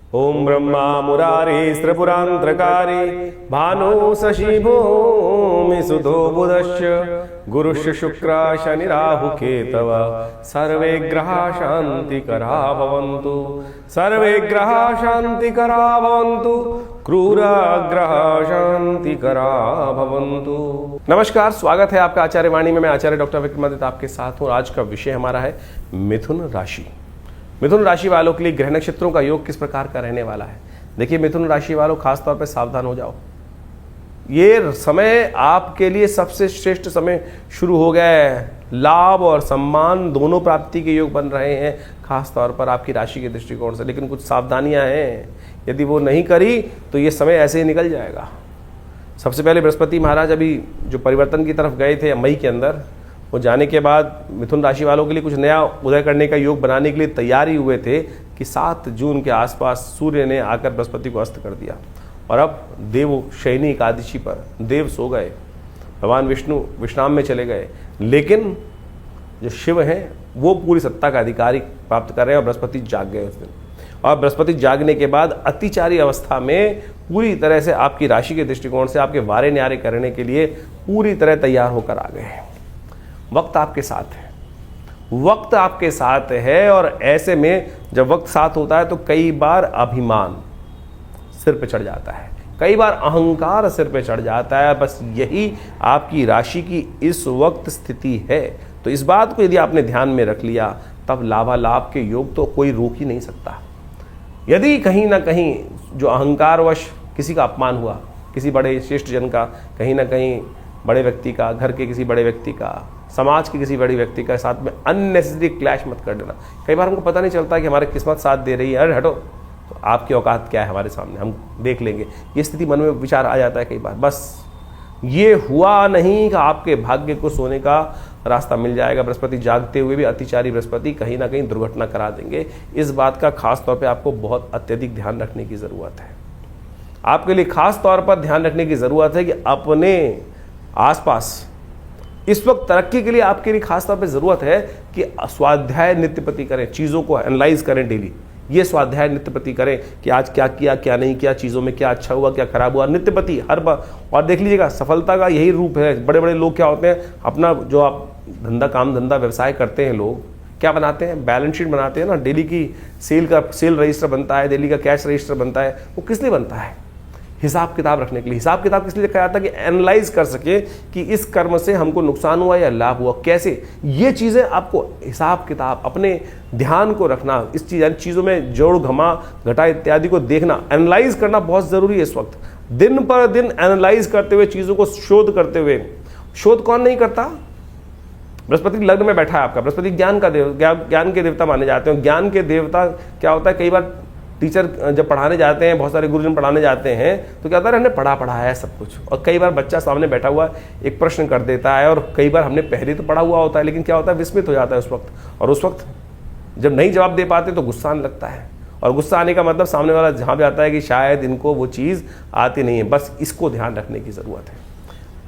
ओम ब्रह्मा मुरारी त्रिपुरांतकारी भानु शशि भूमि सुधो बुधश्च गुरुश्च शुक्र शनि राहु केतव सर्वे ग्रहा शांतिकरा भवन्तु सर्वे ग्रहा शांतिकरा भवन्तु क्रूर ग्रह शांतिकरा भवन्तु। नमस्कार, स्वागत है आपका आचार्य वाणी में। मैं आचार्य डॉक्टर विक्रमादित्य आपके साथ हूँ। आज का विषय हमारा है मिथुन राशि। मिथुन राशि वालों के लिए ग्रह नक्षत्रों का योग किस प्रकार का रहने वाला है। देखिए, मिथुन राशि वालों खासतौर पर सावधान हो जाओ। ये समय आपके लिए सबसे श्रेष्ठ समय शुरू हो गया है। लाभ और सम्मान दोनों प्राप्ति के योग बन रहे हैं, खासतौर पर आपकी राशि के दृष्टिकोण से। लेकिन कुछ सावधानियां हैं, यदि वो नहीं करी तो ये समय ऐसे ही निकल जाएगा। सबसे पहले बृहस्पति महाराज अभी जो परिवर्तन की तरफ गए थे मई के अंदर, वो जाने के बाद मिथुन राशि वालों के लिए कुछ नया उदय करने का योग बनाने के लिए तैयार ही हुए थे कि 7 जून के आसपास सूर्य ने आकर बृहस्पति को अस्त कर दिया। और अब देव शयनी एकादशी पर देव सो गए, भगवान विष्णु विश्राम में चले गए। लेकिन जो शिव हैं वो पूरी सत्ता का अधिकारी प्राप्त कर रहे हैं और बृहस्पति जाग गए उस दिन। और बृहस्पति जागने के बाद अतिचारी अवस्था में पूरी तरह से आपकी राशि के दृष्टिकोण से आपके वारे न्यारे करने के लिए पूरी तरह तैयार होकर आ गए हैं। वक्त आपके साथ है, वक्त आपके साथ है। और ऐसे में जब वक्त साथ होता है तो कई बार अभिमान सिर पे चढ़ जाता है, कई बार अहंकार सिर पे चढ़ जाता है। बस यही आपकी राशि की इस वक्त स्थिति है। तो इस बात को यदि आपने ध्यान में रख लिया तब लाभालाभ के योग तो कोई रोक ही नहीं सकता। यदि कहीं ना कहीं जो अहंकारवश किसी का अपमान हुआ, किसी बड़े श्रेष्ठ जन का, कहीं ना कहीं बड़े व्यक्ति का, घर के किसी बड़े व्यक्ति का, समाज के किसी बड़े व्यक्ति का साथ में अननेसेसरी क्लैश मत कर देना। कई बार हमको पता नहीं चलता कि हमारी किस्मत साथ दे रही है, अरे हटो, तो आपकी औकात क्या है हमारे सामने, हम देख लेंगे। ये स्थिति मन में विचार आ जाता है कई बार। बस ये हुआ नहीं कि आपके भाग्य को सोने का रास्ता मिल जाएगा। बृहस्पति जागते हुए भी अतिचारी बृहस्पति कहीं ना कहीं दुर्घटना करा देंगे। इस बात का खास तौर पर आपको बहुत अत्यधिक ध्यान रखने की ज़रूरत है। आपके लिए खास तौर पर ध्यान रखने की ज़रूरत है कि अपने आसपास इस वक्त तरक्की के लिए आपके लिए खास तौर पे ज़रूरत है कि स्वाध्याय नित्यप्रति करें, चीज़ों को एनालाइज करें डेली। ये स्वाध्याय नित्यप्रति करें कि आज क्या किया, क्या नहीं किया, चीज़ों में क्या अच्छा हुआ, क्या खराब हुआ, नित्यप्रति हर बार। और देख लीजिएगा, सफलता का यही रूप है। बड़े बड़े लोग क्या होते हैं, अपना जो आप काम धंधा व्यवसाय करते हैं, लोग क्या बनाते हैं, बैलेंस शीट बनाते हैं ना। डेली की सेल रजिस्टर बनता है, डेली का कैश रजिस्टर बनता है। वो किस लिए बनता है? हिसाब किताब रखने के लिए। हिसाब किताब किस लिए रखा जाता है? कि एनालाइज कर सके कि इस कर्म से हमको नुकसान हुआ या लाभ हुआ, कैसे। ये चीज़ें आपको हिसाब किताब, अपने ध्यान को रखना, इस चीज़ों में जोड़ घमा घटा इत्यादि को देखना, एनालाइज करना बहुत ज़रूरी है इस वक्त। दिन पर दिन एनालाइज करते हुए, चीज़ों को शोध करते हुए। शोध कौन नहीं करता? बृहस्पति लग्न में बैठा है आपका। बृहस्पति ज्ञान के देवता माने जाते हैं। ज्ञान के देवता क्या होता है, कई बार टीचर जब पढ़ाने जाते हैं, बहुत सारे गुरुजन पढ़ाने जाते हैं, तो क्या होता है, हमने पढ़ा है सब कुछ। और कई बार बच्चा सामने बैठा हुआ एक प्रश्न कर देता है, और कई बार हमने पहले तो पढ़ा हुआ होता है, लेकिन क्या होता है, विस्मित हो जाता है उस वक्त। और उस वक्त जब नहीं जवाब दे पाते तो गुस्सा आने लगता है। और गुस्सा आने का मतलब सामने वाला जहाँ भी आता है कि शायद इनको वो चीज़ आती नहीं है। बस इसको ध्यान रखने की ज़रूरत है।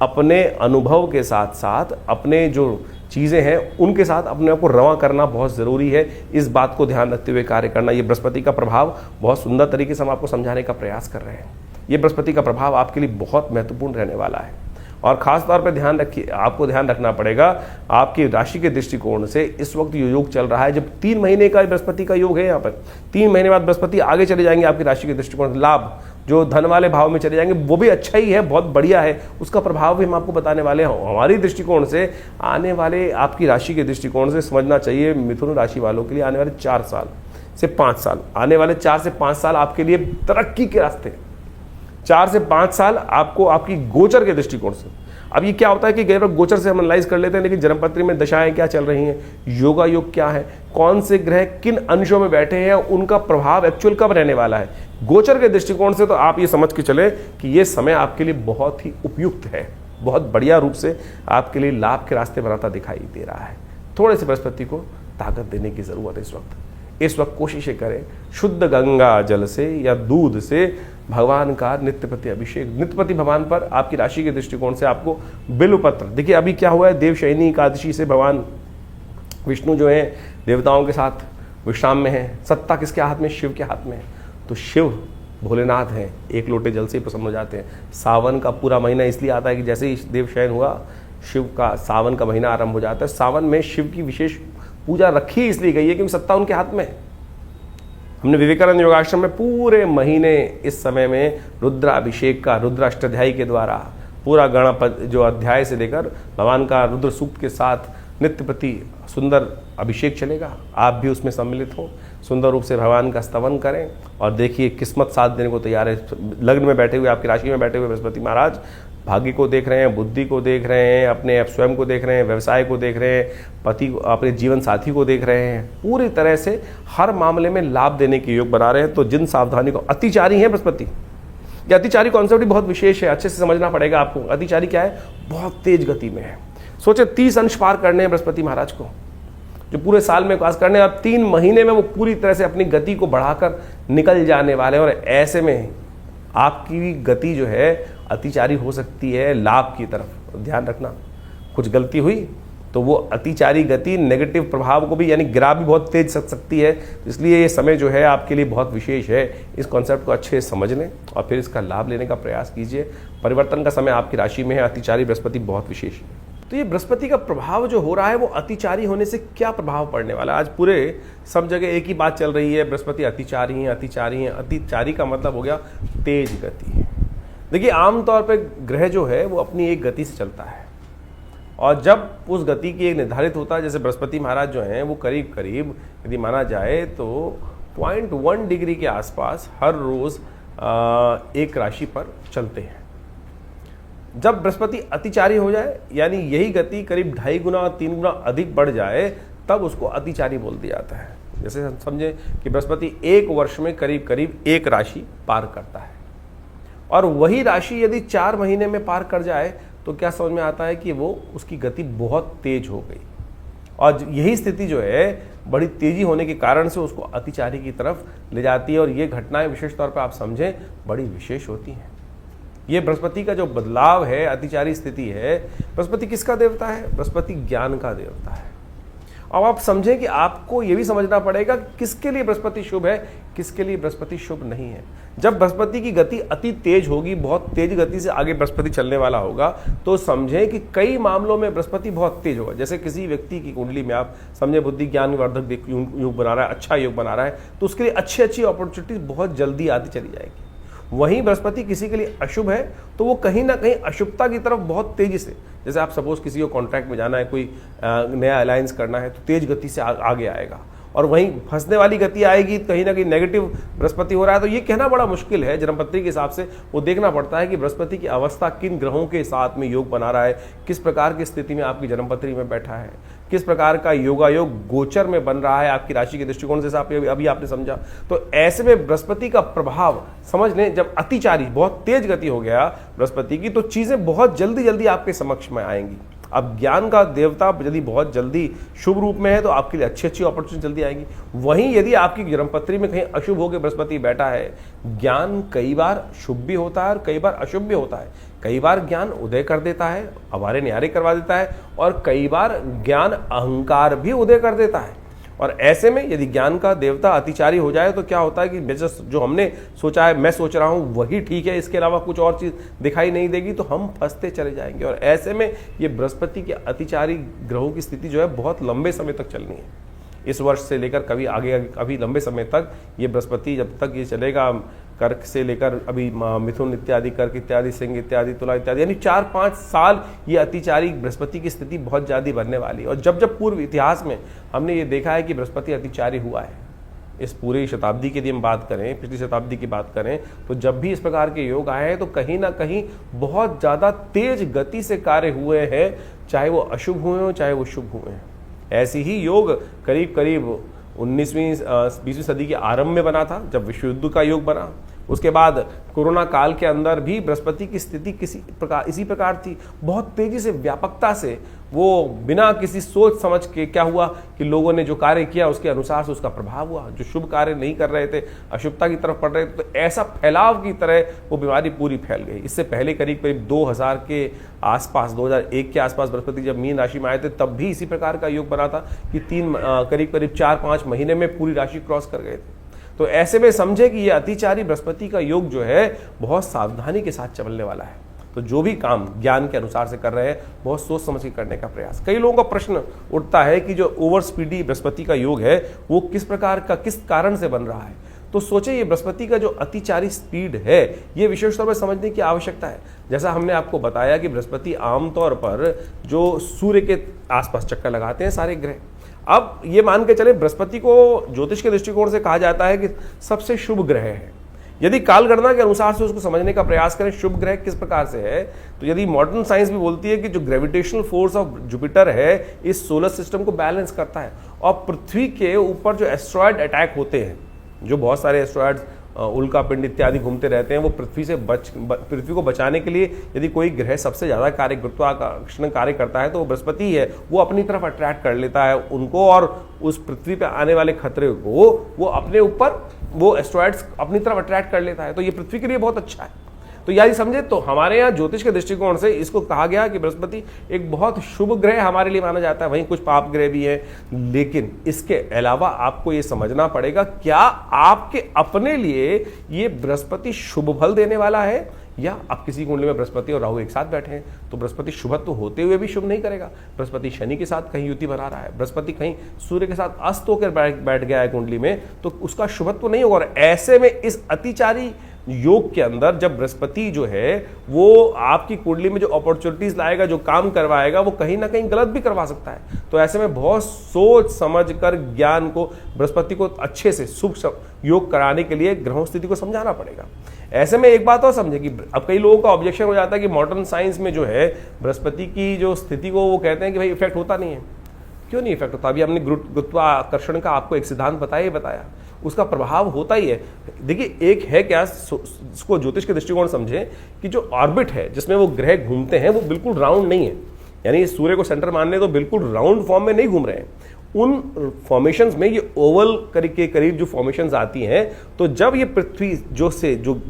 अपने अनुभव के साथ साथ अपने जो चीज़ें हैं उनके साथ अपने आप को रवा करना बहुत ज़रूरी है। इस बात को ध्यान रखते हुए कार्य करना। ये बृहस्पति का प्रभाव बहुत सुंदर तरीके से हम आपको समझाने का प्रयास कर रहे हैं। ये बृहस्पति का प्रभाव आपके लिए बहुत महत्वपूर्ण रहने वाला है। और ख़ास तौर पे ध्यान रखिए, आपको ध्यान रखना पड़ेगा आपकी राशि के दृष्टिकोण से। इस वक्त ये योग चल रहा है जब 3 महीने का बृहस्पति का योग है। यहाँ पर 3 महीने बाद बृहस्पति आगे चले जाएंगे आपकी राशि के दृष्टिकोण से। लाभ जो धन वाले भाव में चले जाएंगे वो भी अच्छा ही है, बहुत बढ़िया है। उसका प्रभाव भी हम आपको बताने वाले हैं। हमारी दृष्टिकोण से आने वाले आपकी राशि के दृष्टिकोण से समझना चाहिए मिथुन राशि वालों के लिए आने वाले 4 साल से 5 साल, आने वाले 4 से 5 साल आपके लिए तरक्की के रास्ते। 4 से 5 साल आपको आपकी गोचर के दृष्टिकोण से। अब ये क्या होता है कि गैर गोचर से हम एनालाइज कर लेते हैं, लेकिन जन्मपत्री में दशाएं क्या चल रही हैं, योगा योग क्या है, कौन से ग्रह किन अंशों में बैठे हैं, उनका प्रभाव एक्चुअल कब रहने वाला है। गोचर के दृष्टिकोण से तो आप ये समझ के चले कि ये समय आपके लिए बहुत ही उपयुक्त है, बहुत बढ़िया रूप से आपके लिए लाभ के रास्ते बनाता दिखाई दे रहा है। थोड़े से बृहस्पति को ताकत देने की ज़रूरत है इस वक्त कोशिशें करें शुद्ध गंगा जल से या दूध से भगवान का नित्यप्रति अभिषेक। नित्यप्रति भगवान पर आपकी राशि के दृष्टिकोण से आपको बिल्वपत्र, देखिए अभी क्या हुआ है, देवशयनी एकादशी से भगवान विष्णु जो है देवताओं के साथ विश्राम में है। सत्ता किसके हाथ में? शिव के हाथ में है। तो शिव भोलेनाथ हैं, एक लोटे जल से ही प्रसन्न हो जाते हैं। सावन का पूरा महीना इसलिए आता है कि जैसे ही देव शयन हुआ, शिव का सावन का महीना आरंभ हो जाता है। सावन में शिव की विशेष पूजा रखी इसलिए गई है क्योंकि सत्ता उनके हाथ में है। हमने विवेकानंद योगाश्रम में पूरे महीने इस समय में रुद्राभिषेक का, रुद्राष्टाध्यायी के द्वारा पूरा गणपत जो अध्याय से लेकर भगवान का रुद्र सूक्त के साथ नित्य प्रति सुंदर अभिषेक चलेगा। आप भी उसमें सम्मिलित हो, सुंदर रूप से भगवान का स्तवन करें और देखिए किस्मत साथ देने को तैयार है। लग्न में बैठे हुए, आपकी राशि में बैठे हुए बृहस्पति महाराज भाग्य को देख रहे हैं, बुद्धि को देख रहे हैं, अपने स्वयं को देख रहे हैं, व्यवसाय को देख रहे हैं, पति को, अपने जीवन साथी को देख रहे हैं। पूरी तरह से हर मामले में लाभ देने के योग बना रहे हैं। तो जिन सावधानी को, अतिचारी हैं बृहस्पति, ये अतिचारी कॉन्सेप्ट बहुत विशेष है, अच्छे से समझना पड़ेगा आपको। अतिचारी क्या है? बहुत तेज गति में है। सोचे 30 अंश पार करने हैं बृहस्पति महाराज को, जो पूरे साल में पास करने, और 3 महीने में वो पूरी तरह से अपनी गति को बढ़ाकर निकल जाने वाले हैं। और ऐसे में आपकी गति जो है अतिचारी हो सकती है लाभ की तरफ। ध्यान रखना, कुछ गलती हुई तो वो अतिचारी गति नेगेटिव प्रभाव को भी, यानी गिरा भी बहुत तेज सकती है। इसलिए ये समय जो है आपके लिए बहुत विशेष है। इस कॉन्सेप्ट को अच्छे से समझ लें और फिर इसका लाभ लेने का प्रयास कीजिए। परिवर्तन का समय आपकी राशि में है, अतिचारी बृहस्पति बहुत विशेष है। तो ये बृहस्पति का प्रभाव जो हो रहा है वो अतिचारी होने से क्या प्रभाव पड़ने वाला है? आज पूरे सब जगह एक ही बात चल रही है, बृहस्पति अतिचारी हैं, अतिचारी हैं। अतिचारी का मतलब हो गया तेज गति। देखिए आमतौर पर ग्रह जो है वो अपनी एक गति से चलता है, और जब उस गति की एक निर्धारित होता है, जैसे बृहस्पति महाराज जो हैं वो करीब करीब यदि माना जाए तो 0.1 डिग्री के आसपास हर रोज एक राशि पर चलते हैं। जब बृहस्पति अतिचारी हो जाए, यानी यही गति करीब 2.5 गुना 3 गुना अधिक बढ़ जाए, तब उसको अतिचारी बोल दिया जाता है। जैसे हम समझे कि बृहस्पति एक वर्ष में करीब करीब एक राशि पार करता है, और वही राशि यदि 4 महीने में पार कर जाए तो क्या समझ में आता है कि वो उसकी गति बहुत तेज हो गई। और यही स्थिति जो है बड़ी तेजी होने के कारण से उसको अतिचारी की तरफ ले जाती है। और ये घटनाएं विशेष तौर पर आप समझें बड़ी विशेष होती हैं। ये बृहस्पति का जो बदलाव है, अतिचारी स्थिति है, बृहस्पति किसका देवता है? बृहस्पति ज्ञान का देवता है। अब आप समझें कि आपको यह भी समझना पड़ेगा किसके लिए बृहस्पति शुभ है, किसके लिए बृहस्पति शुभ नहीं है। जब बृहस्पति की गति अति तेज होगी, बहुत तेज गति से आगे बृहस्पति चलने वाला होगा, तो समझें कि कई मामलों में बृहस्पति बहुत तेज होगा। जैसे किसी व्यक्ति की कुंडली में आप समझे बुद्धि ज्ञान वर्धक योग बना रहा है, अच्छा योग बना रहा है, तो उसके लिए अच्छी अच्छी अपॉर्चुनिटी बहुत जल्दी आती चली जाएगी। वहीं बृहस्पति किसी के लिए अशुभ है तो वो कहीं ना कहीं अशुभता की तरफ बहुत तेजी से, जैसे आप सपोज किसी को कॉन्ट्रैक्ट में जाना है, कोई नया अलायंस करना है, तो तेज गति से आगे आएगा। और वहीं फंसने वाली गति आएगी, कहीं ना कहीं नेगेटिव बृहस्पति हो रहा है। तो ये कहना बड़ा मुश्किल है। जन्मपत्री के हिसाब से वो देखना पड़ता है कि बृहस्पति की अवस्था किन ग्रहों के साथ में योग बना रहा है, किस प्रकार की स्थिति में आपकी जन्मपत्री में बैठा है, किस प्रकार का योगायोग गोचर में बन रहा है आपकी राशि के दृष्टिकोण से, अभी आपने समझा। तो ऐसे में बृहस्पति का प्रभाव समझ लें, जब अतिचारी बहुत तेज गति हो गया बृहस्पति की, तो चीजें बहुत जल्दी जल्दी आपके समक्ष में आएंगी। अब ज्ञान का देवता यदि बहुत जल्दी शुभ रूप में है तो आपके लिए अच्छी अच्छी अपॉर्चुनिटी जल्दी आएगी। वहीं यदि आपकी जन्मपत्री में कहीं अशुभ होकर बृहस्पति बैठा है, ज्ञान कई बार शुभ भी होता है और कई बार अशुभ भी होता है। कई बार ज्ञान उदय कर देता है, अवारे न्यारे करवा देता है, और कई बार ज्ञान अहंकार भी उदय कर देता है। और ऐसे में यदि ज्ञान का देवता अतिचारी हो जाए तो क्या होता है कि जो हमने सोचा है, मैं सोच रहा हूं वही ठीक है, इसके अलावा कुछ और चीज दिखाई नहीं देगी, तो हम फंसते चले जाएंगे। और ऐसे में ये बृहस्पति के अतिचारी ग्रहों की स्थिति जो है बहुत लंबे समय तक चलनी है। इस वर्ष से लेकर कभी आगे अभी लंबे समय तक ये बृहस्पति जब तक ये चलेगा, कर्क से लेकर अभी मिथुन इत्यादि, कर्क इत्यादि, सिंह इत्यादि, तुला इत्यादि, यानी 4-5 साल ये अतिचारी बृहस्पति की स्थिति बहुत ज़्यादा बनने वाली है। और जब जब पूर्व इतिहास में हमने ये देखा है कि बृहस्पति अतिचारी हुआ है, इस पूरी शताब्दी की यदि हम बात करें, पिछली शताब्दी की बात करें, तो जब भी इस प्रकार के योग आए हैं तो कहीं ना कहीं बहुत ज़्यादा तेज गति से कार्य हुए हैं, चाहे वो अशुभ हुए हों चाहे वो शुभ हुए हैं। ऐसी ही योग करीब करीब 19वीं 20वीं सदी के आरंभ में बना था, जब विश्व युद्ध का योग बना। उसके बाद कोरोना काल के अंदर भी बृहस्पति की स्थिति इसी प्रकार थी। बहुत तेजी से, व्यापकता से, वो बिना किसी सोच समझ के क्या हुआ कि लोगों ने जो कार्य किया उसके अनुसार से उसका प्रभाव हुआ। जो शुभ कार्य नहीं कर रहे थे, अशुभता की तरफ पड़ रहे थे, तो ऐसा फैलाव की तरह वो बीमारी पूरी फैल गई। इससे पहले करीब करीब 2000 के आसपास, 2001 के आसपास बृहस्पति जब मीन राशि में आए थे, तब भी इसी प्रकार का योग बना था कि करीब करीब 4-5 महीने में पूरी राशि क्रॉस कर गए थे। तो ऐसे में समझे कि ये अतिचारी बृहस्पति का योग जो है बहुत सावधानी के साथ चलने वाला है। तो जो भी काम ज्ञान के अनुसार से कर रहे हैं बहुत सोच समझ के करने का प्रयास। कई लोगों का प्रश्न उठता है कि जो ओवर स्पीडी बृहस्पति का योग है वो किस प्रकार का, किस कारण से बन रहा है। तो सोचे ये बृहस्पति का जो अतिचारी स्पीड है ये विशेष तौर पर समझने की आवश्यकता है। जैसा हमने आपको बताया कि बृहस्पति आमतौर पर जो सूर्य के आसपास चक्कर लगाते हैं सारे ग्रह। अब ये मान के चले बृहस्पति को ज्योतिष के दृष्टिकोण से कहा जाता है कि सबसे शुभ ग्रह है। यदि कालगणना के अनुसार से उसको समझने का प्रयास करें शुभ ग्रह किस प्रकार से है, तो यदि मॉडर्न साइंस भी बोलती है कि जो ग्रेविटेशनल फोर्स ऑफ जुपिटर है इस सोलर सिस्टम को बैलेंस करता है और पृथ्वी के ऊपर जो एस्ट्रॉयड अटैक होते हैं, जो बहुत सारे एस्ट्रॉयड्स उल्कापिंड इत्यादि घूमते रहते हैं, वो पृथ्वी को बचाने के लिए यदि कोई ग्रह सबसे ज्यादा कार्य गुरुत्वाकर्षण कार्य करता है तो वो बृहस्पति ही है। वो अपनी तरफ अट्रैक्ट कर लेता है उनको और उस पृथ्वी पे आने वाले खतरे को वो अपने ऊपर, वो एस्ट्रॉयड्स अपनी तरफ अट्रैक्ट कर लेता है। तो ये पृथ्वी के लिए बहुत अच्छा है। तो यदि समझे तो हमारे यहाँ ज्योतिष के दृष्टिकोण से इसको कहा गया कि बृहस्पति एक बहुत शुभ ग्रह हमारे लिए माना जाता है। वहीं कुछ पाप ग्रह भी है, लेकिन इसके अलावा आपको ये समझना पड़ेगा क्या आपके अपने लिए ये बृहस्पति शुभ फल देने वाला है, या अब किसी कुंडली में बृहस्पति और राहु एक साथ बैठे हैं तो बृहस्पति शुभत्व होते हुए भी शुभ नहीं करेगा। बृहस्पति शनि के साथ कहीं युति बना रहा है, बृहस्पति कहीं सूर्य के साथ अस्त होकर बैठ गया है कुंडली में, तो उसका शुभत्व नहीं होगा। और ऐसे में इस अतिचारी योग के अंदर जब बृहस्पति जो है वो आपकी कुंडली में जो अपॉर्चुनिटीज लाएगा, जो काम करवाएगा, वो कहीं ना कहीं गलत भी करवा सकता है। तो ऐसे में बहुत सोच समझ कर ज्ञान को, बृहस्पति को अच्छे से शुभ योग कराने के लिए ग्रहों स्थिति को समझाना पड़ेगा। ऐसे में एक बात और समझे कि अब कई लोगों का ऑब्जेक्शन हो जाता है कि मॉडर्न साइंस में जो है बृहस्पति की जो स्थिति को वो कहते हैं कि भाई इफेक्ट होता नहीं है। क्यों नहीं इफेक्ट होता? अभी हमने गुरुत्वाकर्षण का आपको एक सिद्धांत बताया, उसका प्रभाव होता ही है। देखिए एक है क्या, इसको ज्योतिष के दृष्टिकोण समझे कि जो ऑर्बिट है जिसमें वो ग्रह घूमते हैं वो बिल्कुल राउंड नहीं है। यानी सूर्य को सेंटर मानने तो बिल्कुल राउंड फॉर्म में नहीं घूम रहे हैं। उन फॉर्मेशंस में ये ओवल के करीब जो फॉर्मेशंस आती हैं, तो जब ये पृथ्वी जो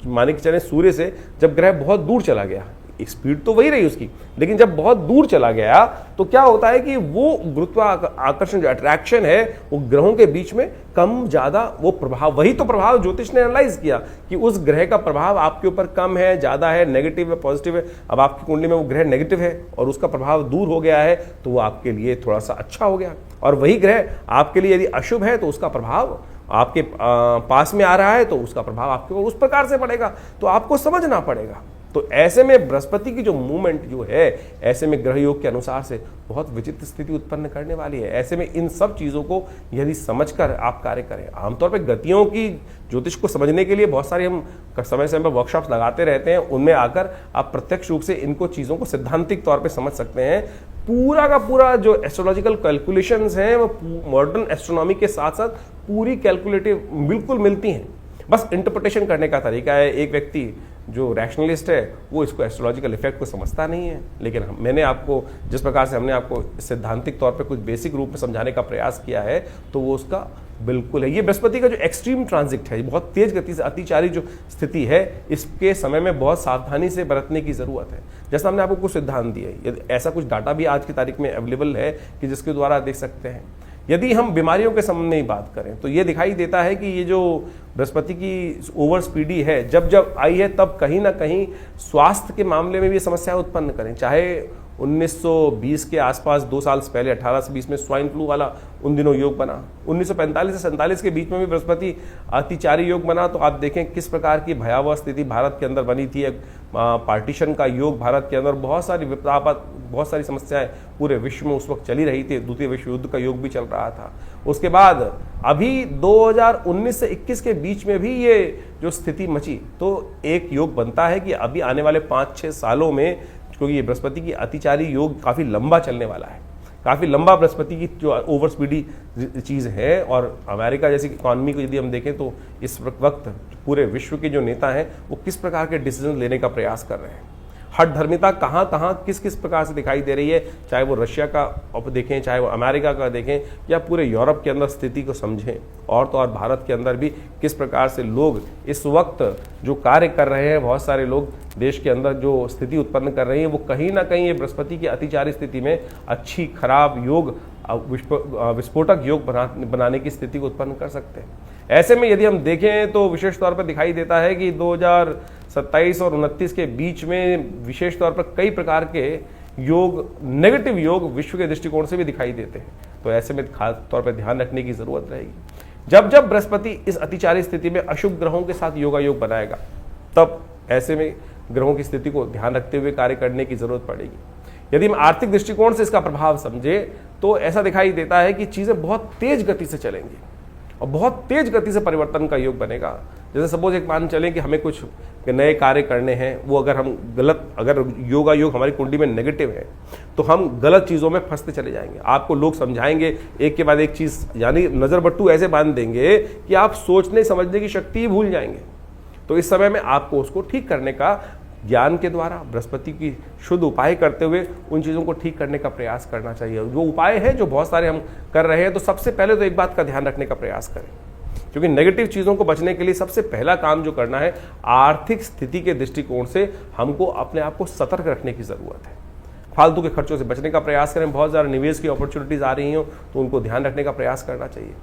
माने कि चले सूर्य से जब ग्रह बहुत दूर चला गया, स्पीड तो वही रही उसकी, लेकिन जब बहुत दूर चला गया तो क्या होता है कि वो गुरुत्वाकर्षण जो अट्रैक्शन है वो ग्रहों के बीच में कम ज्यादा वो प्रभाव, वही तो प्रभाव ज्योतिष ने एनालाइज किया कि उस ग्रह का प्रभाव आपके ऊपर कम है, ज्यादा है, नेगेटिव है, पॉजिटिव है। अब आपकी कुंडली में वो ग्रह नेगेटिव है और उसका प्रभाव दूर हो गया है तो वो आपके लिए थोड़ा सा अच्छा हो गया। और वही ग्रह आपके लिए यदि अशुभ है तो उसका प्रभाव आपके पास में आ रहा है तो उसका प्रभाव आपके ऊपर उस प्रकार से पड़ेगा। तो आपको समझना पड़ेगा। तो ऐसे में बृहस्पति की जो मूवमेंट जो है, ऐसे में ग्रह योग के अनुसार से बहुत विचित्र स्थिति उत्पन्न करने वाली है। ऐसे में इन सब चीजों को यदि समझकर आप कार्य करें, आमतौर पर गतियों की ज्योतिष को समझने के लिए बहुत सारे हम समय समय पर वर्कशॉप्स लगाते रहते हैं, उनमें आकर आप प्रत्यक्ष रूप से इनको चीजों को सिद्धांतिक तौर पर समझ सकते हैं। पूरा का पूरा जो एस्ट्रोलॉजिकल कैलकुलेशंस हैं वो मॉडर्न एस्ट्रोनॉमी के साथ साथ पूरी कैलकुलेटिव बिल्कुल मिलती हैं, बस इंटरप्रिटेशन करने का तरीका है। एक व्यक्ति जो रैशनलिस्ट है वो इसको एस्ट्रोलॉजिकल इफेक्ट को समझता नहीं है, लेकिन मैंने आपको जिस प्रकार से हमने आपको सिद्धांतिक तौर पे कुछ बेसिक रूप में समझाने का प्रयास किया है तो वो उसका बिल्कुल है। ये बृहस्पति का जो एक्सट्रीम ट्रांजिट है, बहुत तेज गति से अतिचारी जो स्थिति है, इसके समय में बहुत सावधानी से बरतने की जरूरत है। जैसा हमने आपको कुछ सिद्धांत दिए, ऐसा कुछ डाटा भी आज की तारीख में अवेलेबल है कि जिसके द्वारा देख सकते हैं। यदि हम बीमारियों के संबंध में ही बात करें तो ये दिखाई देता है कि ये जो बृहस्पति की ओवर स्पीडी है जब आई है तब कहीं ना कहीं स्वास्थ्य के मामले में भी समस्या उत्पन्न करें। चाहे 1920 के आसपास 2 साल से पहले 18 से 20 में स्वाइन फ्लू वाला उन दिनों योग बना, 1945 से 47 के बीच में भी बृहस्पति अतिचारी योग बना। तो आप देखें किस प्रकार की भयावह स्थिति भारत के अंदर बनी थी। पार्टीशन का योग भारत के अंदर, बहुत सारी विपदापद, बहुत सारी समस्याएं पूरे विश्व में उस वक्त चली रही थी। द्वितीय विश्व युद्ध का योग भी चल रहा था। उसके बाद अभी 2019 से 21 के बीच में भी ये जो स्थिति मची, तो एक योग बनता है कि अभी आने वाले 5-6 सालों में, क्योंकि ये बृहस्पति की अतिचारी योग काफी लंबा चलने वाला है, काफी लंबा बृहस्पति की जो ओवर स्पीडी चीज है। और अमेरिका जैसी इकॉनमी को यदि हम देखें तो इस वक्त पूरे विश्व के जो नेता हैं वो किस प्रकार के डिसीजन लेने का प्रयास कर रहे हैं। हठधर्मिता कहाँ कहाँ किस किस प्रकार से दिखाई दे रही है, चाहे वो रशिया का देखें, चाहे वो अमेरिका का देखें, या पूरे यूरोप के अंदर स्थिति को समझें। और तो और भारत के अंदर भी किस प्रकार से लोग इस वक्त जो कार्य कर रहे हैं, बहुत सारे लोग देश के अंदर जो स्थिति उत्पन्न कर रहे हैं, वो कहीं ना कहीं ये बृहस्पति की अतिचारी स्थिति में अच्छी खराब योग, विस्फोटक योग बनाने की स्थिति को उत्पन्न कर सकते हैं। ऐसे में यदि हम देखें तो विशेष तौर पर दिखाई देता है कि 2027 और 29 के बीच में विशेष तौर पर कई प्रकार के योग, नेगेटिव योग विश्व के दृष्टिकोण से भी दिखाई देते हैं। तो ऐसे में खास तौर पर ध्यान रखने की जरूरत रहेगी। जब जब बृहस्पति इस अतिचारी स्थिति में अशुभ ग्रहों के साथ योगा योग बनाएगा, तब ऐसे में ग्रहों की स्थिति को ध्यान रखते हुए कार्य करने की जरूरत पड़ेगी। यदि हम आर्थिक दृष्टिकोण से इसका प्रभाव समझे तो ऐसा दिखाई देता है कि चीजें बहुत तेज गति से चलेंगी और बहुत तेज गति से परिवर्तन का योग बनेगा। जैसे सपोज एक मान चलें कि हमें कुछ नए कार्य करने हैं, वो अगर हम अगर योगा योग हमारी कुंडली में नेगेटिव है तो हम गलत चीज़ों में फंसते चले जाएंगे। आपको लोग समझाएंगे एक के बाद एक चीज़, यानी नज़र बट्टू ऐसे बांध देंगे कि आप सोचने समझने की शक्ति ही भूल जाएंगे। तो इस समय में आपको उसको ठीक करने का ज्ञान के द्वारा बृहस्पति की शुद्ध उपाय करते हुए उन चीज़ों को ठीक करने का प्रयास करना चाहिए। जो उपाय है जो बहुत सारे हम कर रहे हैं, तो सबसे पहले तो एक बात का ध्यान रखने का प्रयास करें, क्योंकि नेगेटिव चीज़ों को बचने के लिए सबसे पहला काम जो करना है, आर्थिक स्थिति के दृष्टिकोण से हमको अपने आप को सतर्क रखने की ज़रूरत है। फालतू के खर्चों से बचने का प्रयास करें। बहुत ज़्यादा निवेश की अपॉर्चुनिटीज़ आ रही हो तो उनको ध्यान रखने का प्रयास करना चाहिए।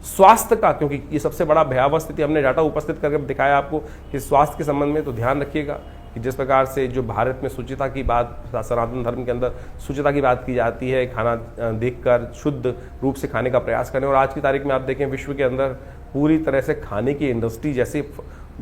स्वास्थ्य का, क्योंकि ये सबसे बड़ा भयावह स्थिति हमने डाटा उपस्थित करके दिखाया आपको कि स्वास्थ्य के संबंध में तो ध्यान रखिएगा कि जिस प्रकार से जो भारत में शुचिता की बात, सनातन धर्म के अंदर शुचिता की बात की जाती है, खाना देखकर शुद्ध रूप से खाने का प्रयास करें। और आज की तारीख में आप देखें विश्व के अंदर पूरी तरह से खाने की इंडस्ट्री जैसे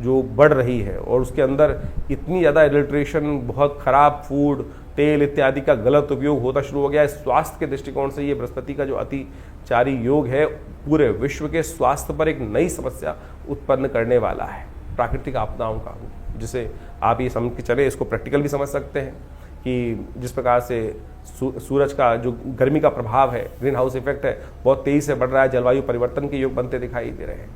जो बढ़ रही है और उसके अंदर इतनी ज़्यादा एडल्ट्रेशन, बहुत खराब फूड, तेल इत्यादि का गलत उपयोग होता शुरू हो गया है। स्वास्थ्य के दृष्टिकोण से ये बृहस्पति का जो अतिचारी योग है पूरे विश्व के स्वास्थ्य पर एक नई समस्या उत्पन्न करने वाला है, प्राकृतिक आपदाओं का, जिसे आप ये समझ के चले, इसको प्रैक्टिकल भी समझ सकते हैं कि जिस प्रकार से सूरज का जो गर्मी का प्रभाव है, ग्रीन हाउस इफेक्ट है, बहुत तेजी से बढ़ रहा है, जलवायु परिवर्तन के योग बनते दिखाई दे रहे हैं।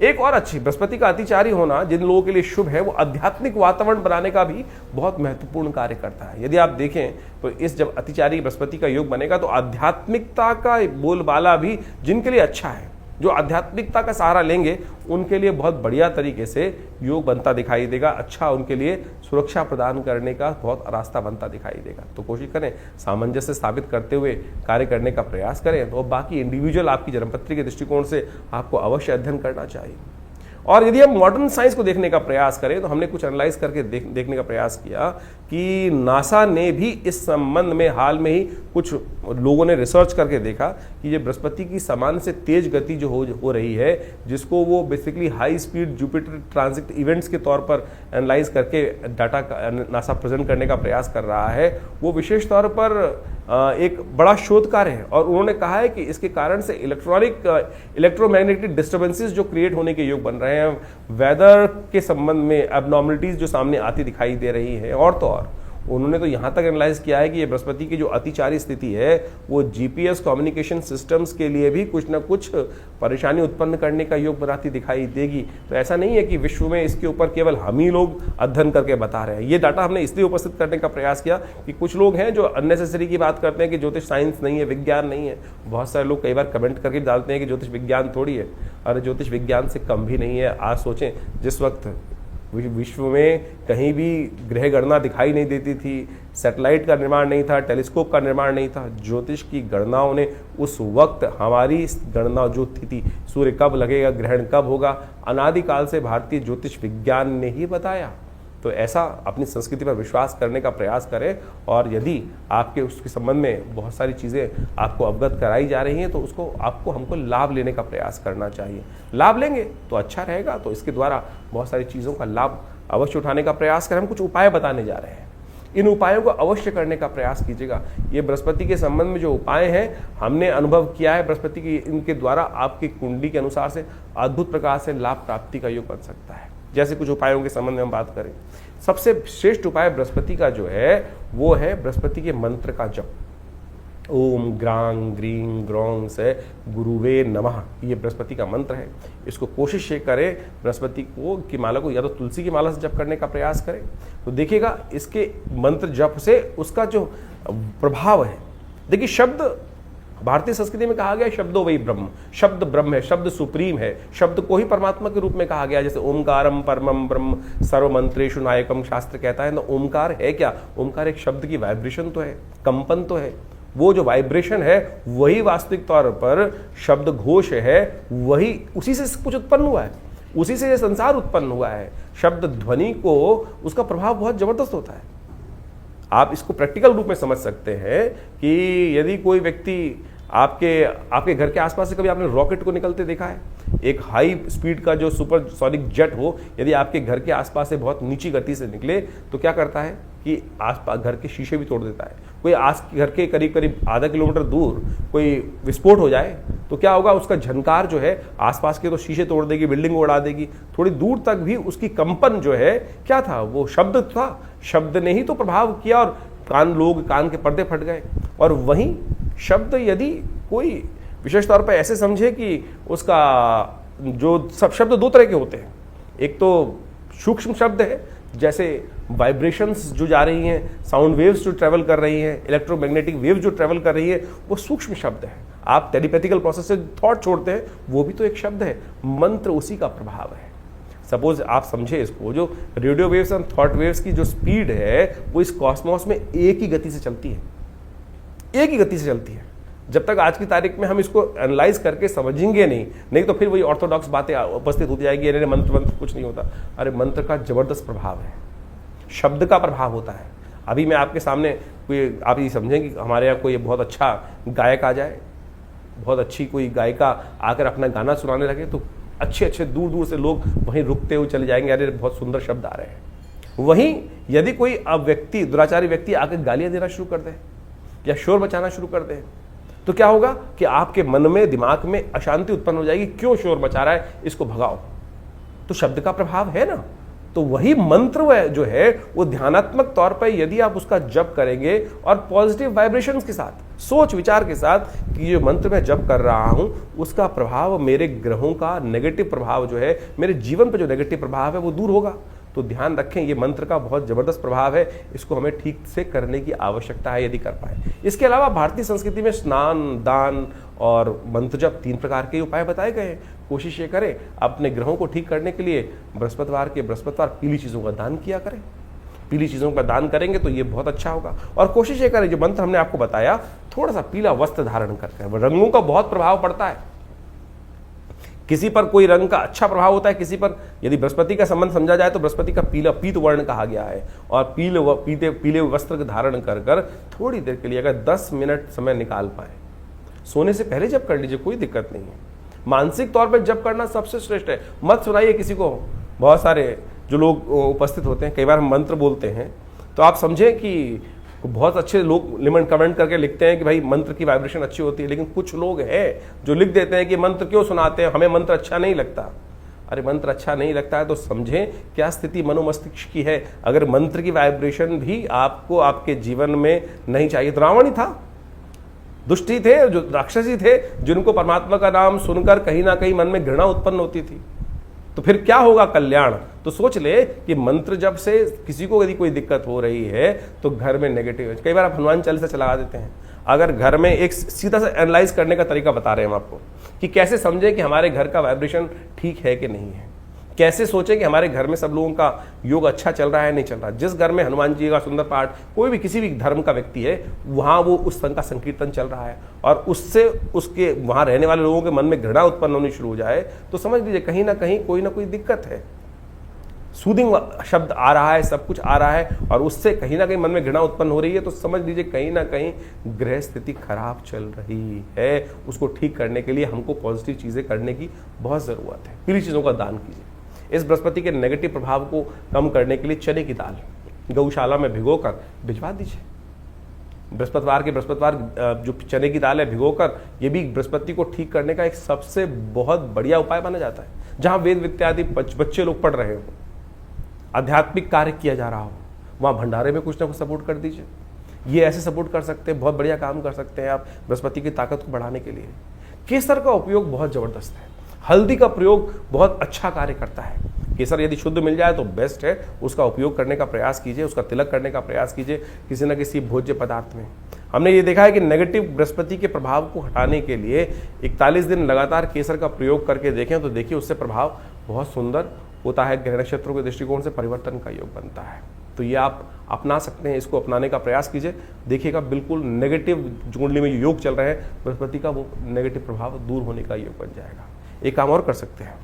एक और अच्छी बृहस्पति का अतिचारी होना जिन लोगों के लिए शुभ है, वो आध्यात्मिक वातावरण बनाने का भी बहुत महत्वपूर्ण कार्य करता है। यदि आप देखें तो इस जब अतिचारी बृहस्पति का योग बनेगा तो आध्यात्मिकता का बोलबाला भी जिनके लिए अच्छा है, जो आध्यात्मिकता का सहारा लेंगे, उनके लिए बहुत बढ़िया तरीके से योग बनता दिखाई देगा। अच्छा, उनके लिए सुरक्षा प्रदान करने का बहुत रास्ता बनता दिखाई देगा। तो कोशिश करें सामंजस्य स्थापित करते हुए कार्य करने का प्रयास करें। तो बाकी इंडिविजुअल आपकी जन्मपत्री के दृष्टिकोण से आपको अवश्य अध्ययन करना चाहिए। और यदि हम मॉडर्न साइंस को देखने का प्रयास करें तो हमने कुछ एनालाइज करके देखने का प्रयास किया कि नासा ने भी इस संबंध में हाल में ही कुछ लोगों ने रिसर्च करके देखा कि ये बृहस्पति की सामान्य से तेज गति जो हो रही है, जिसको वो basically high speed Jupiter transit events के तौर पर एनालाइज करके डाटा नासा प्रेजेंट करने का प्रयास कर रहा है, वो विशेष तौर पर एक बड़ा शोध कार्य है। और उन्होंने कहा है कि इसके कारण से इलेक्ट्रोमैग्नेटिक डिस्टर्बेंसेस जो क्रिएट होने के योग बन रहे हैं, वेदर के संबंध में एबनॉर्मलिटीज जो सामने आती दिखाई दे रही है। और तो और उन्होंने तो यहाँ तक एनालाइज किया है कि ये बृहस्पति की जो अतिचारी स्थिति है वो जीपीएस कम्युनिकेशन सिस्टम्स के लिए भी कुछ ना कुछ परेशानी उत्पन्न करने का योग बनाती दिखाई देगी। तो ऐसा नहीं है कि विश्व में इसके ऊपर केवल हम ही लोग अध्ययन करके बता रहे हैं। ये डाटा हमने इसलिए उपस्थित करने का प्रयास किया कि कुछ लोग हैं जो अननेसेसरी की बात करते हैं कि ज्योतिष साइंस नहीं है, विज्ञान नहीं है। बहुत सारे लोग कई बार कमेंट करके डालते हैं कि ज्योतिष विज्ञान थोड़ी है। अरे ज्योतिष विज्ञान से कम भी नहीं है। आज सोचें, जिस वक्त विश्व में कहीं भी ग्रह गणना दिखाई नहीं देती थी, सैटेलाइट का निर्माण नहीं था, टेलीस्कोप का निर्माण नहीं था, ज्योतिष की गणनाओं ने उस वक्त हमारी गणना जो थी, सूर्य कब लगेगा, ग्रहण कब होगा, अनादिकाल से भारतीय ज्योतिष विज्ञान ने ही बताया। तो ऐसा अपनी संस्कृति पर विश्वास करने का प्रयास करें। और यदि आपके उसके संबंध में बहुत सारी चीज़ें आपको अवगत कराई जा रही हैं तो उसको हमको लाभ लेने का प्रयास करना चाहिए। लाभ लेंगे तो अच्छा रहेगा। तो इसके द्वारा बहुत सारी चीज़ों का लाभ अवश्य उठाने का प्रयास करें। हम कुछ उपाय बताने जा रहे हैं, इन उपायों को अवश्य करने का प्रयास कीजिएगा। ये बृहस्पति के संबंध में जो उपाय हैं हमने अनुभव किया है बृहस्पति की, इनके द्वारा आपकी कुंडली के अनुसार से अद्भुत प्रकार से लाभ प्राप्ति का योग बन सकता है। जैसे कुछ उपायों के संबंध में हम बात करें, सबसे श्रेष्ठ उपाय बृहस्पति का जो है वो है बृहस्पति के मंत्र का जप। ओम ग्रांग ग्रीं ग्रौं से गुरुवे नमः, ये बृहस्पति का मंत्र है। इसको कोशिश ये करें बृहस्पति की माला को या तो तुलसी की माला से जप करने का प्रयास करें, तो देखिएगा इसके मंत्र जप से उसका जो प्रभाव है। देखिए, शब्द भारतीय संस्कृति में कहा गया शब्दो वही ब्रह्म, शब्द ब्रह्म है, शब्द सुप्रीम है, शब्द को ही परमात्मा के रूप में कहा गया। जैसे ओमकारम परमम ब्रह्म सर्वमंत्रेषु नायकम शास्त्र कहता है ना, ओमकार है क्या? ओमकार एक शब्द की वाइब्रेशन तो है, कंपन तो है। वो जो वाइब्रेशन है वही वास्तविक तौर पर शब्द घोष है, वही उसी से कुछ उत्पन्न हुआ है, उसी से ये संसार उत्पन्न हुआ है। शब्द ध्वनि को उसका प्रभाव बहुत जबरदस्त होता है। आप इसको प्रैक्टिकल रूप में समझ सकते हैं कि यदि कोई व्यक्ति आपके घर के आसपास से कभी आपने रॉकेट को निकलते देखा है? एक हाई स्पीड का जो सुपरसोनिक जेट हो, यदि आपके घर के आसपास से बहुत नीची गति से निकले तो क्या करता है कि आसपास घर के शीशे भी तोड़ देता है। कोई घर के करीब करीब आधा किलोमीटर दूर कोई विस्फोट हो जाए तो क्या होगा, उसका झनकार जो है आसपास के तो शीशे तोड़ देगी, बिल्डिंग को उड़ा देगी, थोड़ी दूर तक भी उसकी कंपन जो है क्या था, वो शब्द था। शब्द ने ही तो प्रभाव किया और कान के पर्दे फट गए। और वहीं शब्द यदि कोई विशेष तौर पर ऐसे समझे कि उसका जो सब शब्द दो तरह के होते हैं, एक तो सूक्ष्म शब्द है, जैसे वाइब्रेशंस जो जा रही हैं, साउंड वेव्स जो ट्रेवल कर रही हैं, इलेक्ट्रोमैग्नेटिक वेव्स जो ट्रेवल कर रही है, वो सूक्ष्म शब्द है। आप टेलीपैथिकल प्रोसेस से थॉट छोड़ते हैं, वो भी तो एक शब्द है। मंत्र उसी का प्रभाव है। सपोज आप समझे इसको, जो रेडियो वेव्स और थॉट वेव्स की जो स्पीड है वो इस कॉस्मोस में एक ही गति से चलती है, एक ही गति से चलती है। जब तक आज की तारीख में हम इसको एनालाइज करके समझेंगे नहीं तो फिर वही ऑर्थोडॉक्स बातें उपस्थित होती जाएगी, अरे मंत्र कुछ नहीं होता। अरे मंत्र का जबरदस्त प्रभाव है, शब्द का प्रभाव होता है। अभी मैं आपके सामने कोई, आप ये समझें कि हमारे यहाँ कोई बहुत अच्छा गायक आ जाए, बहुत अच्छी कोई गायिका आकर अपना गाना सुनाने लगे तो अच्छे दूर दूर से लोग वहीं रुकते हुए चले जाएंगे, अरे बहुत सुंदर शब्द आ रहे हैं। वहीं यदि कोई व्यक्ति, दुराचारी व्यक्ति आकर गालियां देना शुरू कर दे या शोर मचाना शुरू कर दे तो क्या होगा कि आपके मन में, दिमाग में अशांति उत्पन्न हो जाएगी। क्यों शोर मचा रहा है, इसको भगाओ। तो शब्द का प्रभाव है ना। तो वही मंत्र जो है वो ध्यानात्मक तौर पर यदि आप उसका जप करेंगे और पॉजिटिव वाइब्रेशंस के साथ, सोच विचार के साथ कि ये मंत्र मैं जप कर रहा हूं, उसका प्रभाव, मेरे ग्रहों का नेगेटिव प्रभाव जो है, मेरे जीवन पर जो नेगेटिव प्रभाव है वो दूर होगा। तो ध्यान रखें, ये मंत्र का बहुत जबरदस्त प्रभाव है, इसको हमें ठीक से करने की आवश्यकता है यदि कर पाए। इसके अलावा भारतीय संस्कृति में स्नान, दान और मंत्र जप 3 प्रकार के उपाय बताए गए हैं। कोशिश ये करें अपने ग्रहों को ठीक करने के लिए बृहस्पतिवार पीली चीज़ों का दान किया करें। पीली चीज़ों का दान करेंगे तो ये बहुत अच्छा होगा। और कोशिश ये करें, जो मंत्र हमने आपको बताया, थोड़ा सा पीला वस्त्र धारण करके। रंगों का बहुत प्रभाव पड़ता है, किसी पर कोई रंग का अच्छा प्रभाव होता है, किसी पर, यदि बृहस्पति का संबंध समझा जाए तो बृहस्पति का पीला पीत वर्ण कहा गया है। और पीले वस्त्र धारण कर कर थोड़ी देर के लिए अगर 10 मिनट समय निकाल पाए, सोने से पहले जब कर लीजिए, कोई दिक्कत नहीं है। मानसिक तौर पर जब करना सबसे श्रेष्ठ है। मत सुनाइए किसी को। बहुत सारे जो लोग उपस्थित होते हैं, कई बार हम मंत्र बोलते हैं तो आप समझें कि बहुत अच्छे लोग कमेंट करके लिखते हैं कि भाई मंत्र की वाइब्रेशन अच्छी होती है, लेकिन कुछ लोग हैं जो लिख देते हैं कि मंत्र क्यों सुनाते हैं, हमें मंत्र अच्छा नहीं लगता। अरे मंत्र अच्छा नहीं लगता है तो समझें क्या स्थिति मनोमस्तिष्क की है। अगर मंत्र की वाइब्रेशन भी आपको आपके जीवन में नहीं चाहिए, तो रावण ही था, दुष्टी थे, जो राक्षसी थे, जिनको परमात्मा का नाम सुनकर कहीं ना कहीं मन में घृणा उत्पन्न होती थी। तो फिर क्या होगा, कल्याण। तो सोच ले कि मंत्र जब से किसी को यदि कोई दिक्कत हो रही है तो घर में नेगेटिव, कई बार आप हनुमान चालीसा चला देते हैं। अगर घर में, एक सीधा सा एनालाइज करने का तरीका बता रहे हैं हम आपको कि कैसे समझें कि हमारे घर का वाइब्रेशन ठीक है कि नहीं है। कैसे सोचें कि हमारे घर में सब लोगों का योग अच्छा चल रहा है, नहीं चल रहा। जिस घर में हनुमान जी का सुंदर पाठ, कोई भी किसी भी धर्म का व्यक्ति है, वहां वो उस संघ का संकीर्तन चल रहा है और उससे उसके वहां रहने वाले लोगों के मन में घृणा उत्पन्न होनी शुरू हो जाए तो समझ लीजिए कहीं ना कोई दिक्कत है। सूदिंग शब्द आ रहा है, सब कुछ आ रहा है और उससे कहीं ना कहीं मन में घृणा उत्पन्न हो रही है, तो समझ लीजिए कहीं ना कहीं ग्रह स्थिति खराब चल रही है। उसको ठीक करने के लिए हमको पॉजिटिव चीजें करने की बहुत जरूरत है। पीली चीजों का दान कीजिए। इस बृहस्पति के नेगेटिव प्रभाव को कम करने के लिए चने की दाल गौशाला में भिगोकर भिजवा दीजिए। बृहस्पतिवार जो चने की दाल है भिगोकर, ये भी बृहस्पति को ठीक करने का एक सबसे बहुत बढ़िया उपाय माना जाता है। जहां वेद विद्यादि बच्चे लोग पढ़ रहे हो, आध्यात्मिक कार्य किया जा रहा हो, वहां भंडारे में कुछ ना कुछ सपोर्ट कर दीजिए। ये ऐसे सपोर्ट कर सकते हैं, बहुत बढ़िया काम कर सकते हैं आप बृहस्पति की ताकत को बढ़ाने के लिए। केसर का उपयोग बहुत जबरदस्त है। हल्दी का प्रयोग बहुत अच्छा कार्य करता है। केसर यदि शुद्ध मिल जाए तो बेस्ट है, उसका उपयोग करने का प्रयास कीजिए, उसका तिलक करने का प्रयास कीजिए किसी न किसी भोज्य पदार्थ में। हमने ये देखा है कि नेगेटिव बृहस्पति के प्रभाव को हटाने के लिए 41 दिन लगातार केसर का प्रयोग करके देखें तो देखिए उससे प्रभाव बहुत सुंदर होता है। ग्रह नक्षत्रों के दृष्टिकोण से परिवर्तन का योग बनता है। तो ये आप अपना सकते हैं, इसको अपनाने का प्रयास कीजिए। देखिएगा बिल्कुल नेगेटिव जो कुंडली में योग चल रहे हैं बृहस्पति का, वो नेगेटिव प्रभाव दूर होने का योग बन जाएगा। एक काम और कर सकते हैं,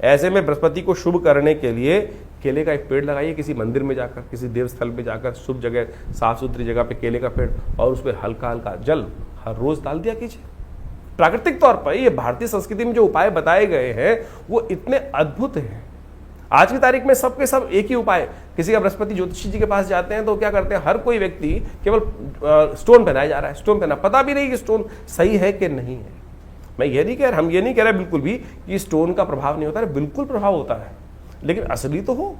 ऐसे में बृहस्पति को शुभ करने के लिए केले का एक पेड़ लगाइए, किसी मंदिर में जाकर, किसी देव स्थल में जाकर, शुभ जगह, साफ सुथरी जगह पे केले का पेड़, और उस पर हल्का हल्का जल हर रोज डाल दिया कीजिए। प्राकृतिक तौर पर ये भारतीय संस्कृति में जो उपाय बताए गए हैं वो इतने अद्भुत हैं। आज की तारीख में सबके सब एक ही उपाय, किसी का बृहस्पति ज्योतिषी जी के पास जाते हैं तो क्या करते हैं, हर कोई व्यक्ति केवल स्टोन पहनाया जा रहा है, स्टोन पहना, पता भी नहीं कि स्टोन सही है कि नहीं है। मैं ये नहीं कह रहा, हम ये नहीं कह रहे बिल्कुल भी कि स्टोन का प्रभाव नहीं होता है, बिल्कुल प्रभाव होता है, लेकिन असली तो हो,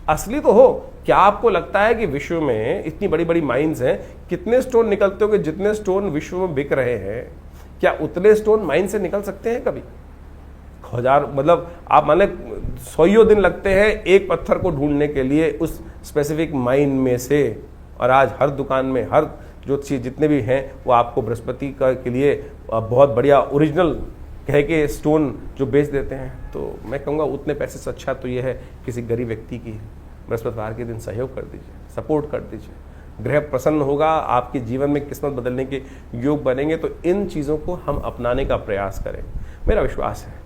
असली तो हो। क्या आपको लगता है कि विश्व में इतनी बड़ी बड़ी माइंस हैं, कितने स्टोन निकलते होंगे? जितने स्टोन विश्व में बिक रहे हैं, क्या उतने स्टोन माइन से निकल सकते हैं कभी? हजार, मतलब आप माने 100 दिन लगते हैं एक पत्थर को ढूंढने के लिए उस स्पेसिफिक माइन में से, और आज हर दुकान में, हर जो चीज जितने भी हैं वो आपको बृहस्पति का के लिए बहुत बढ़िया ओरिजिनल कह के स्टोन जो बेच देते हैं। तो मैं कहूँगा उतने पैसे से अच्छा तो ये है किसी गरीब व्यक्ति की बृहस्पतिवार के दिन सहयोग कर दीजिए, सपोर्ट कर दीजिए, ग्रह प्रसन्न होगा, आपके जीवन में किस्मत बदलने के योग बनेंगे। तो इन चीज़ों को हम अपनाने का प्रयास करें। मेरा विश्वास है,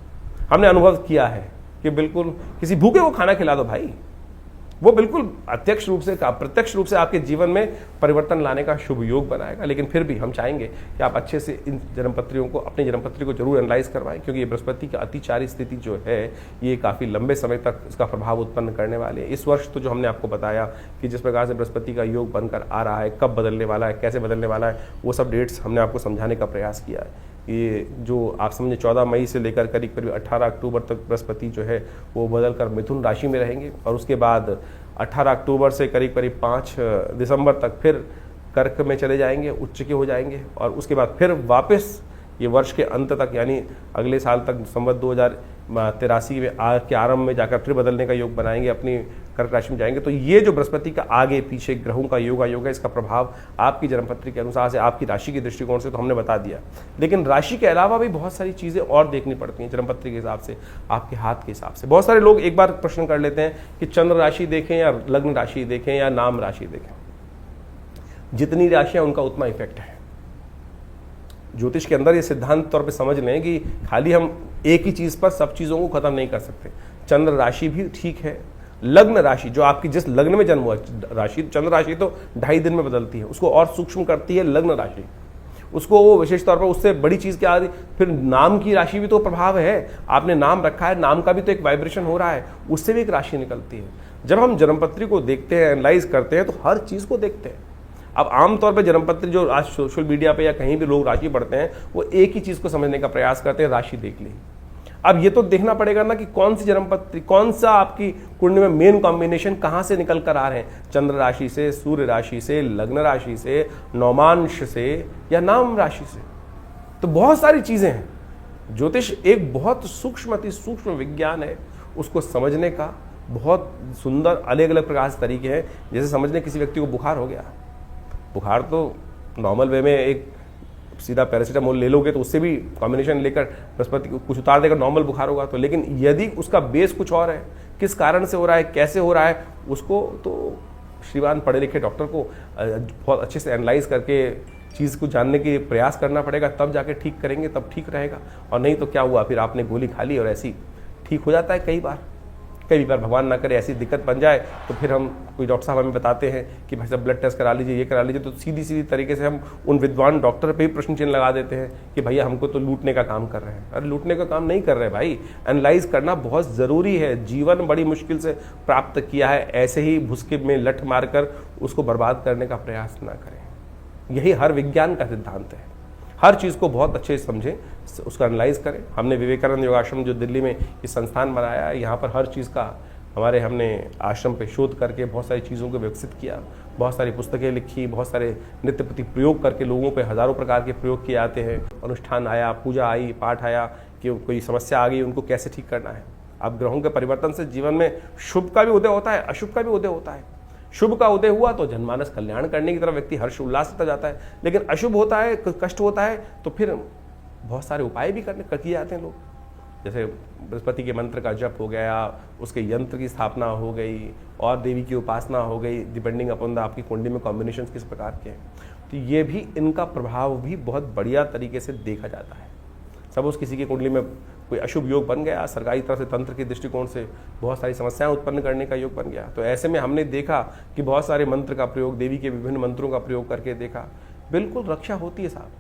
हमने अनुभव किया है कि बिल्कुल किसी भूखे को खाना खिला दो भाई, वो बिल्कुल प्रत्यक्ष रूप से आपके जीवन में परिवर्तन लाने का शुभ योग बनाएगा। लेकिन फिर भी हम चाहेंगे कि आप अच्छे से इन जन्मपत्रियों को, अपनी जन्मपत्री को जरूर एनालाइज करवाएं, क्योंकि ये बृहस्पति की अतिचारी स्थिति जो है ये काफ़ी लंबे समय तक इसका प्रभाव उत्पन्न करने वाले हैं। इस वर्ष तो जो हमने आपको बताया कि जिस प्रकार से बृहस्पति का योग बनकर आ रहा है, कब बदलने वाला है, कैसे बदलने वाला है, वो सब डेट्स हमने आपको समझाने का प्रयास किया है। ये जो आप समझे 14 मई से लेकर करीब 18 अक्टूबर तक बृहस्पति जो है वो बदलकर मिथुन राशि में रहेंगे, और उसके बाद 18 अक्टूबर से करीब 5 दिसंबर तक फिर कर्क में चले जाएंगे, उच्च के हो जाएंगे, और उसके बाद फिर वापस ये वर्ष के अंत तक यानी अगले साल तक दिसंबर 2083 में के आरंभ में जाकर फिर बदलने का योग बनाएंगे, अपनी कर्क राशि में जाएंगे। तो ये जो बृहस्पति का आगे पीछे ग्रहों का योग है, इसका प्रभाव आपकी जन्मपत्री के अनुसार से, आपकी राशि के दृष्टिकोण से तो हमने बता दिया, लेकिन राशि के अलावा भी बहुत सारी चीज़ें और देखनी पड़ती हैं जन्मपत्री के हिसाब से, आपके हाथ के हिसाब से। बहुत सारे लोग एक बार प्रश्न कर लेते हैं कि चंद्र राशि देखें या लग्न राशि देखें या नाम राशि देखें। जितनी राशियाँ उनका उतना इफेक्ट है। ज्योतिष के अंदर ये सिद्धांत तौर पे समझ लें कि खाली हम एक ही चीज़ पर सब चीज़ों को खत्म नहीं कर सकते। चंद्र राशि भी ठीक है, लग्न राशि जो आपकी जिस लग्न में जन्म हुआ राशि, चंद्र राशि तो 2.5 दिन में बदलती है, उसको और सूक्ष्म करती है लग्न राशि, उसको वो विशेष तौर पर उससे बड़ी चीज़ क्या आती। फिर नाम की राशि भी तो प्रभाव है, आपने नाम रखा है, नाम का भी तो एक वाइब्रेशन हो रहा है, उससे भी एक राशि निकलती है। जब हम जन्मपत्री को देखते हैं, एनालाइज करते हैं, तो हर चीज़ को देखते हैं। अब आमतौर पे जन्मपत्री जो आज सोशल मीडिया पे या कहीं भी लोग राशि पढ़ते हैं, वो एक ही चीज़ को समझने का प्रयास करते हैं, राशि देख ली। अब ये तो देखना पड़ेगा ना कि कौन सी जन्मपत्री, कौन सा आपकी कुंडली में मेन कॉम्बिनेशन कहाँ से निकल कर आ रहे हैं, चंद्र राशि से, सूर्य राशि से, लग्न राशि से, नौमांश से या नाम राशि से। तो बहुत सारी चीज़ें हैं। ज्योतिष एक बहुत सूक्ष्म, अति सूक्ष्म विज्ञान है, उसको समझने का बहुत सुंदर अलग अलग प्रकार से तरीके हैं। जैसे समझने किसी व्यक्ति को बुखार हो गया, बुखार तो नॉर्मल वे में एक सीधा पैरासीटामोल ले लोगे तो उससे भी कॉम्बिनेशन लेकर बृहस्पति कुछ उतार देकर नॉर्मल बुखार होगा। तो लेकिन यदि उसका बेस कुछ और है, किस कारण से हो रहा है, कैसे हो रहा है, उसको तो श्रीमान पढ़े लिखे डॉक्टर को बहुत अच्छे से एनालाइज करके चीज़ को जानने के प्रयास करना पड़ेगा, तब जाके ठीक करेंगे, तब ठीक रहेगा। और नहीं तो क्या हुआ, फिर आपने गोली खा ली और ऐसी ठीक हो जाता है। कई बार भगवान ना करे ऐसी दिक्कत बन जाए तो फिर हम कोई डॉक्टर साहब हमें बताते हैं कि भाई साहब ब्लड टेस्ट करा लीजिए, ये करा लीजिए, तो सीधी तरीके से हम उन विद्वान डॉक्टर पे ही प्रश्न चिन्ह लगा देते हैं कि भैया हमको तो लूटने का काम कर रहे हैं। अरे लूटने का काम नहीं कर रहे भाई, एनालाइज करना बहुत ज़रूरी है। जीवन बड़ी मुश्किल से प्राप्त किया है, ऐसे ही भुसके में लठ मारकर उसको बर्बाद करने का प्रयास ना करें। यही हर विज्ञान का सिद्धांत है। हर चीज़ को बहुत अच्छे से समझें, उसका एनालाइज करें। हमने विवेकानंद योगाश्रम जो दिल्ली में ये संस्थान बनाया है, यहाँ पर हर चीज़ का हमने आश्रम पे शोध करके बहुत सारी चीज़ों को विकसित किया, बहुत सारी पुस्तकें लिखी, बहुत सारे नित्य प्रति प्रयोग करके लोगों पे हज़ारों प्रकार के प्रयोग किए जाते हैं। अनुष्ठान आया, पूजा आई, पाठ आया कि कोई समस्या आ गई, उनको कैसे ठीक करना है। अब ग्रहों के परिवर्तन से जीवन में शुभ का भी उदय होता है, अशुभ का भी उदय होता है। शुभ का उदय हुआ तो जनमानस कल्याण करने की तरफ व्यक्ति हर्ष उल्लास से जाता है, लेकिन अशुभ होता है, कष्ट होता है, तो फिर बहुत सारे उपाय भी किए जाते हैं लोग। जैसे बृहस्पति के मंत्र का जप हो गया, उसके यंत्र की स्थापना हो गई और देवी की उपासना हो गई, डिपेंडिंग अपॉन द आपकी कुंडली में कॉम्बिनेशंस किस प्रकार के हैं, तो ये भी इनका प्रभाव भी बहुत बढ़िया तरीके से देखा जाता है। सपोज किसी की कुंडली में कोई अशुभ योग बन गया, सरकारी तरफ से तंत्र के दृष्टिकोण से बहुत सारी समस्याएं उत्पन्न करने का योग बन गया, तो ऐसे में हमने देखा कि बहुत सारे मंत्र का प्रयोग, देवी के विभिन्न मंत्रों का प्रयोग करके देखा, बिल्कुल रक्षा होती है साहब।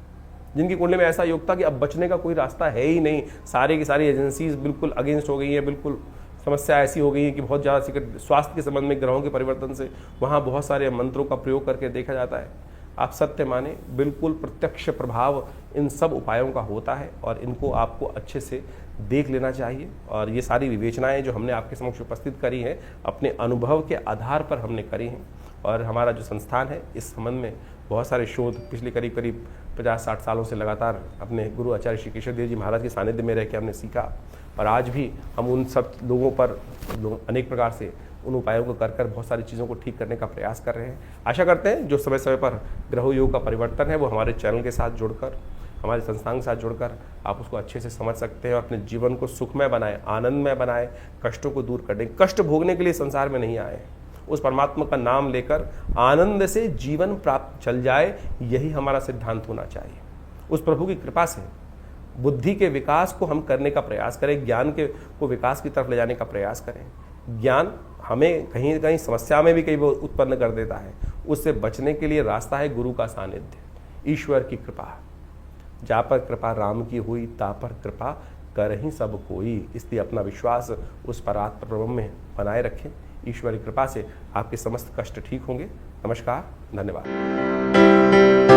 जिनकी कुंडली में ऐसा योग था कि अब बचने का कोई रास्ता है ही नहीं, सारी की सारी एजेंसीज बिल्कुल अगेंस्ट हो गई हैं, बिल्कुल समस्या ऐसी हो गई है कि बहुत ज़्यादा स्वास्थ्य के संबंध में ग्रहों के परिवर्तन से वहाँ बहुत सारे मंत्रों का प्रयोग करके देखा जाता है। आप सत्य माने, बिल्कुल प्रत्यक्ष प्रभाव इन सब उपायों का होता है और इनको आपको अच्छे से देख लेना चाहिए। और ये सारी विवेचनाएं जो हमने आपके समक्ष उपस्थित करी हैं, अपने अनुभव के आधार पर हमने करी हैं। और हमारा जो संस्थान है इस संबंध में बहुत सारे शोध पिछले करीब 50-60 सालों से लगातार अपने गुरु आचार्य श्री केशव देव जी महाराज के सानिध्य में रह के हमने सीखा, और आज भी हम उन सब लोगों पर अनेक प्रकार से उन उपायों को कर बहुत सारी चीज़ों को ठीक करने का प्रयास कर रहे हैं। आशा करते हैं जो समय समय पर ग्रह योग का परिवर्तन है वो हमारे चैनल के साथ जुड़कर, हमारे संस्थान के साथ जुड़कर आप उसको अच्छे से समझ सकते हैं और अपने जीवन को सुखमय बनाएं, आनंदमय बनाएं, कष्टों को दूर कर दें। कष्ट भोगने के लिए संसार में नहीं आए, उस परमात्मा का नाम लेकर आनंद से जीवन प्राप्त चल जाए, यही हमारा सिद्धांत होना चाहिए। उस प्रभु की कृपा से बुद्धि के विकास को हम करने का प्रयास करें, ज्ञान के को विकास की तरफ ले जाने का प्रयास करें। ज्ञान हमें कहीं न कहीं समस्या में भी कई बार उत्पन्न कर देता है, उससे बचने के लिए रास्ता है गुरु का सानिध्य, ईश्वर की कृपा। जा पर कृपा राम की हुई, ता पर कृपा कर ही सब कोई। इसलिए अपना विश्वास उस परात्पर ब्रह्म में बनाए रखें। ईश्वर की कृपा से आपके समस्त कष्ट ठीक होंगे। नमस्कार, धन्यवाद।